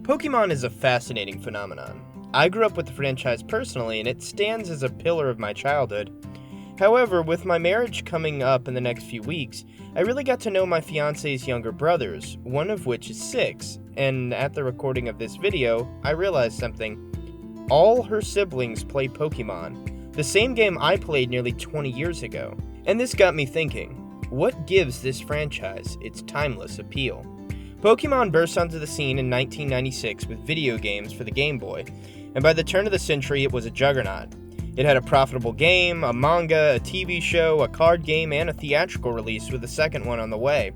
Pokemon is a fascinating phenomenon. I grew up with the franchise personally, and it stands as a pillar of my childhood. However, with my marriage coming up in the next few weeks, I really got to know my fiance's younger brothers, one of which is 6, and at the recording of this video, I realized something. All her siblings play Pokemon, the same game I played nearly 20 years ago. And this got me thinking, what gives this franchise its timeless appeal? Pokemon burst onto the scene in 1996 with video games for the Game Boy, and by the turn of the century it was a juggernaut. It had a profitable game, a manga, a TV show, a card game, and a theatrical release with a second one on the way.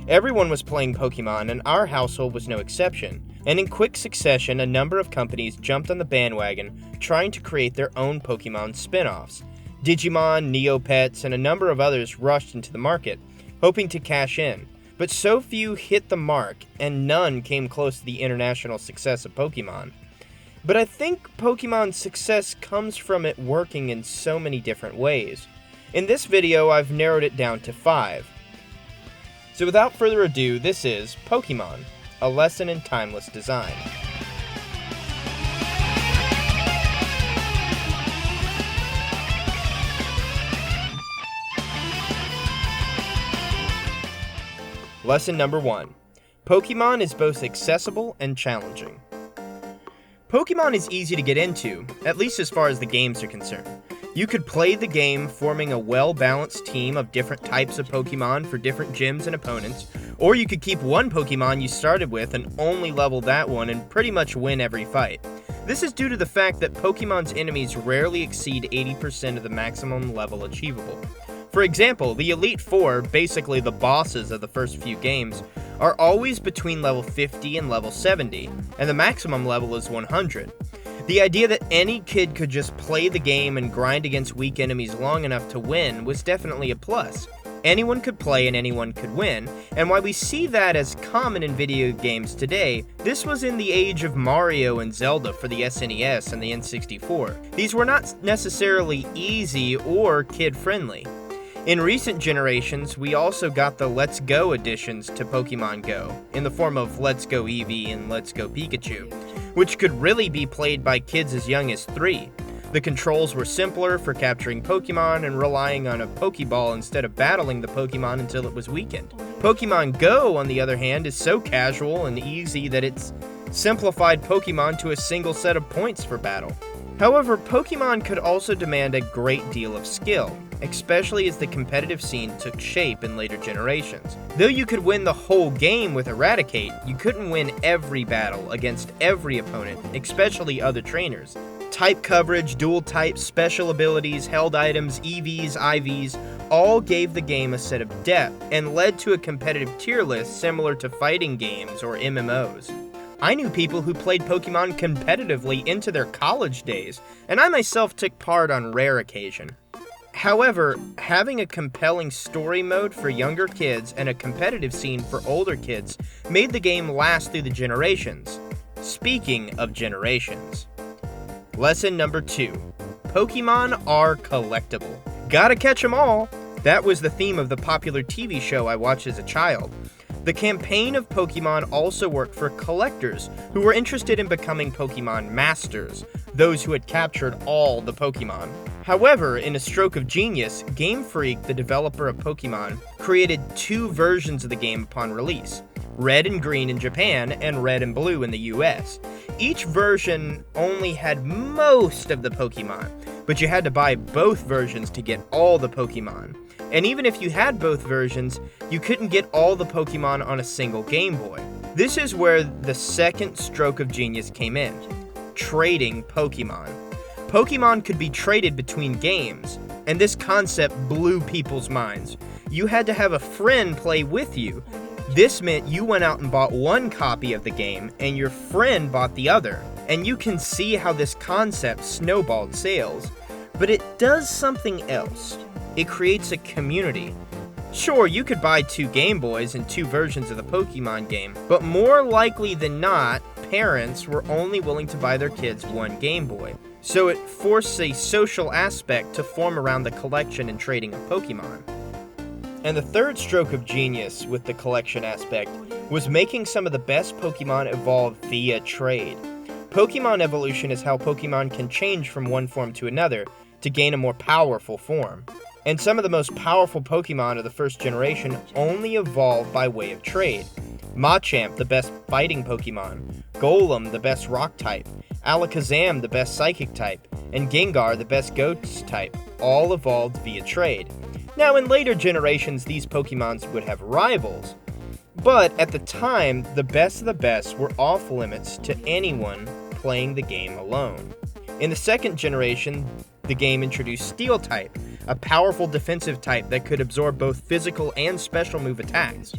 Everyone was playing Pokemon, and our household was no exception, and in quick succession a number of companies jumped on the bandwagon trying to create their own Pokemon spin-offs. Digimon, Neopets, and a number of others rushed into the market, hoping to cash in. But so few hit the mark, and none came close to the international success of Pokemon. But I think Pokemon's success comes from it working in so many different ways. In this video, I've narrowed it down to 5. So without further ado, this is Pokemon, a lesson in timeless design. Lesson number 1. Pokemon is both accessible and challenging. Pokemon is easy to get into, at least as far as the games are concerned. You could play the game forming a well-balanced team of different types of Pokemon for different gyms and opponents, or you could keep one Pokemon you started with and only level that one and pretty much win every fight. This is due to the fact that Pokemon's enemies rarely exceed 80% of the maximum level achievable. For example, the Elite Four, basically the bosses of the first few games, are always between level 50 and level 70, and the maximum level is 100. The idea that any kid could just play the game and grind against weak enemies long enough to win was definitely a plus. Anyone could play and anyone could win, and while we see that as common in video games today, this was in the age of Mario and Zelda for the SNES and the N64. These were not necessarily easy or kid-friendly. In recent generations, we also got the Let's Go additions to Pokemon Go, in the form of Let's Go Eevee and Let's Go Pikachu, which could really be played by kids as young as 3. The controls were simpler for capturing Pokemon and relying on a Pokeball instead of battling the Pokemon until it was weakened. Pokemon Go, on the other hand, is so casual and easy that it's simplified Pokemon to a single set of points for battle. However, Pokemon could also demand a great deal of skill, especially as the competitive scene took shape in later generations. Though you could win the whole game with Eradicate, you couldn't win every battle against every opponent, especially other trainers. Type coverage, dual types, special abilities, held items, EVs, IVs, all gave the game a set of depth and led to a competitive tier list similar to fighting games or MMOs. I knew people who played Pokemon competitively into their college days, and I myself took part on rare occasion. However, having a compelling story mode for younger kids and a competitive scene for older kids made the game last through the generations. Speaking of generations. Lesson number 2. Pokemon are collectible. Gotta catch 'em all! That was the theme of the popular TV show I watched as a child. The campaign of Pokemon also worked for collectors who were interested in becoming Pokemon masters, those who had captured all the Pokemon. However, in a stroke of genius, Game Freak, the developer of Pokemon, created 2 versions of the game upon release, Red and Green in Japan and Red and Blue in the US. Each version only had most of the Pokemon, but you had to buy both versions to get all the Pokemon. And even if you had both versions, you couldn't get all the Pokemon on a single Game Boy. This is where the second stroke of genius came in, trading Pokemon. Pokemon could be traded between games, and this concept blew people's minds. You had to have a friend play with you. This meant you went out and bought one copy of the game, and your friend bought the other. And you can see how this concept snowballed sales. But it does something else. It creates a community. Sure, you could buy 2 Game Boys and 2 versions of the Pokemon game, but more likely than not, parents were only willing to buy their kids 1 Game Boy. So it forced a social aspect to form around the collection and trading of Pokemon. And the third stroke of genius with the collection aspect was making some of the best Pokemon evolve via trade. Pokemon evolution is how Pokemon can change from one form to another to gain a more powerful form. And some of the most powerful Pokemon of the first generation only evolve by way of trade. Machamp, the best fighting Pokemon, Golem, the best rock type, Alakazam, the best psychic type, and Gengar, the best ghost type, all evolved via trade. Now, in later generations, these Pokemons would have rivals, but at the time, the best of the best were off limits to anyone playing the game alone. In the second generation, the game introduced Steel type, a powerful defensive type that could absorb both physical and special move attacks.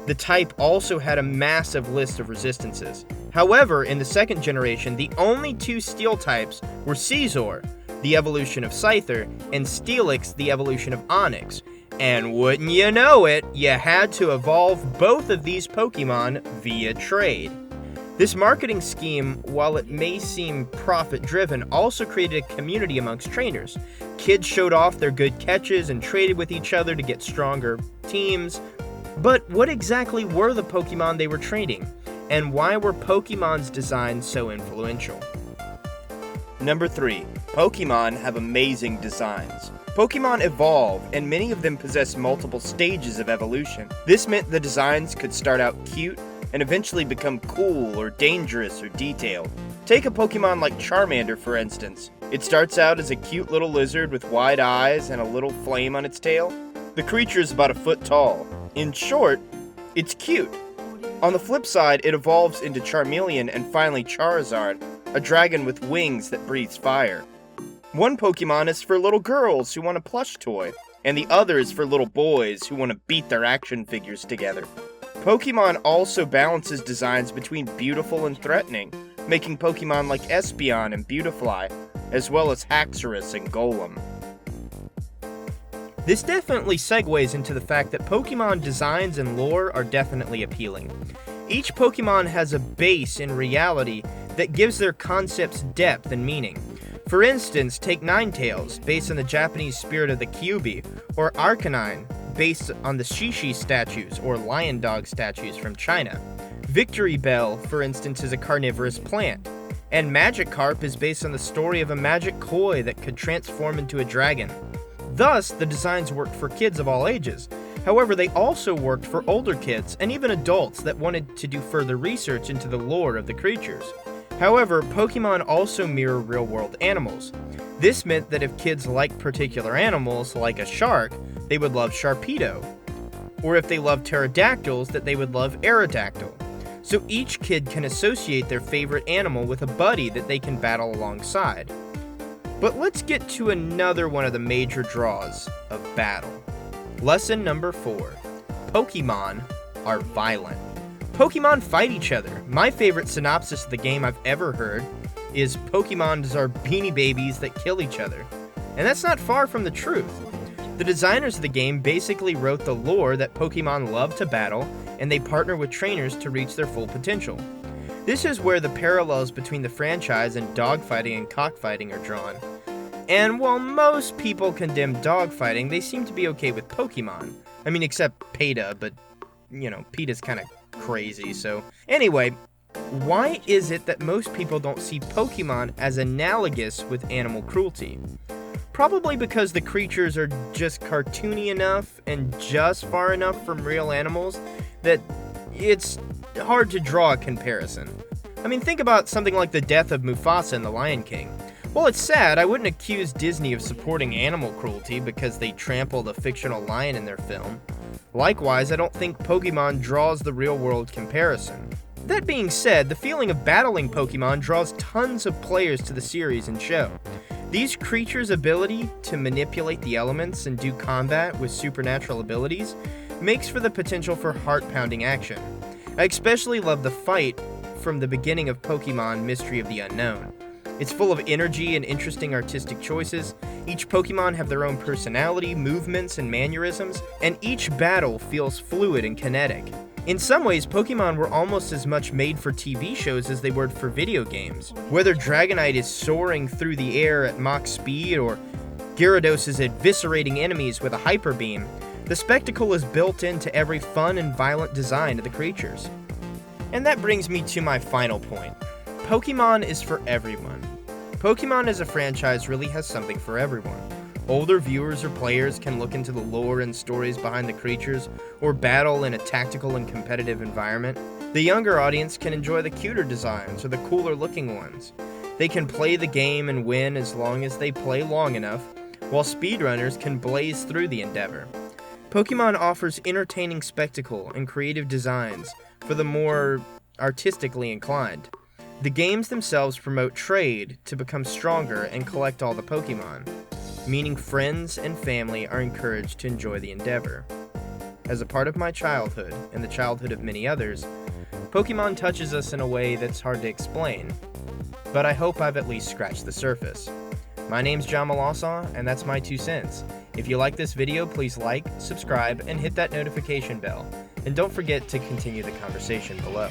The type also had a massive list of resistances. However, in the second generation, the only two Steel types were Scizor, the evolution of Scyther, and Steelix, the evolution of Onix. And wouldn't you know it, you had to evolve both of these Pokemon via trade. This marketing scheme, while it may seem profit-driven, also created a community amongst trainers. Kids showed off their good catches and traded with each other to get stronger teams. But what exactly were the Pokemon they were trading? And why were Pokemon's designs so influential? Number 3. Pokemon have amazing designs. Pokemon evolve, and many of them possess multiple stages of evolution. This meant the designs could start out cute and eventually become cool or dangerous or detailed. Take a Pokemon like Charmander, for instance. It starts out as a cute little lizard with wide eyes and a little flame on its tail. The creature is about a foot tall. In short, it's cute. On the flip side, it evolves into Charmeleon and finally Charizard, a dragon with wings that breathes fire. One Pokemon is for little girls who want a plush toy, and the other is for little boys who want to beat their action figures together. Pokemon also balances designs between beautiful and threatening, making Pokemon like Espeon and Beautifly, as well as Haxorus and Golem. This definitely segues into the fact that Pokemon designs and lore are definitely appealing. Each Pokemon has a base in reality that gives their concepts depth and meaning. For instance, take Ninetales, based on the Japanese spirit of the Kyuubi, or Arcanine, based on the Shishi statues, or lion dog statues from China. Victory Bell, for instance, is a carnivorous plant. And Magikarp is based on the story of a magic koi that could transform into a dragon. Thus, the designs worked for kids of all ages. However, they also worked for older kids and even adults that wanted to do further research into the lore of the creatures. However, Pokemon also mirror real-world animals. This meant that if kids liked particular animals, like a shark, they would love Sharpedo. Or if they loved pterodactyls, that they would love Aerodactyl. So each kid can associate their favorite animal with a buddy that they can battle alongside. But let's get to another one of the major draws of battle. Lesson number 4. Pokemon are violent. Pokemon fight each other. My favorite synopsis of the game I've ever heard is Pokemon are beanie babies that kill each other. And that's not far from the truth. The designers of the game basically wrote the lore that Pokemon love to battle, and they partner with trainers to reach their full potential. This is where the parallels between the franchise and dogfighting and cockfighting are drawn. And while most people condemn dogfighting, they seem to be okay with Pokemon. I mean, except PETA, but, PETA's kind of crazy, so... Anyway, why is it that most people don't see Pokemon as analogous with animal cruelty? Probably because the creatures are just cartoony enough and just far enough from real animals that it's hard to draw a comparison. I mean, think about something like the death of Mufasa in The Lion King. While it's sad, I wouldn't accuse Disney of supporting animal cruelty because they trampled a fictional lion in their film. Likewise, I don't think Pokemon draws the real-world comparison. That being said, the feeling of battling Pokemon draws tons of players to the series and show. These creatures' ability to manipulate the elements and do combat with supernatural abilities makes for the potential for heart-pounding action. I especially love the fight from the beginning of Pokemon Mystery of the Unknown. It's full of energy and interesting artistic choices. Each Pokemon have their own personality, movements, and mannerisms, and each battle feels fluid and kinetic. In some ways, Pokemon were almost as much made for TV shows as they were for video games. Whether Dragonite is soaring through the air at Mach speed or Gyarados is eviscerating enemies with a Hyper Beam, The spectacle is built into every fun and violent design of the creatures. And that brings me to my final point. Pokemon is for everyone. Pokemon as a franchise really has something for everyone. Older viewers or players can look into the lore and stories behind the creatures, or battle in a tactical and competitive environment. The younger audience can enjoy the cuter designs or the cooler looking ones. They can play the game and win as long as they play long enough, while speedrunners can blaze through the endeavor. Pokemon offers entertaining spectacle and creative designs for the more artistically inclined. The games themselves promote trade to become stronger and collect all the Pokemon, meaning friends and family are encouraged to enjoy the endeavor. As a part of my childhood, and the childhood of many others, Pokemon touches us in a way that's hard to explain, but I hope I've at least scratched the surface. My name's John Malasaw, and that's my 2 cents. If you like this video, please like, subscribe, and hit that notification bell. And don't forget to continue the conversation below.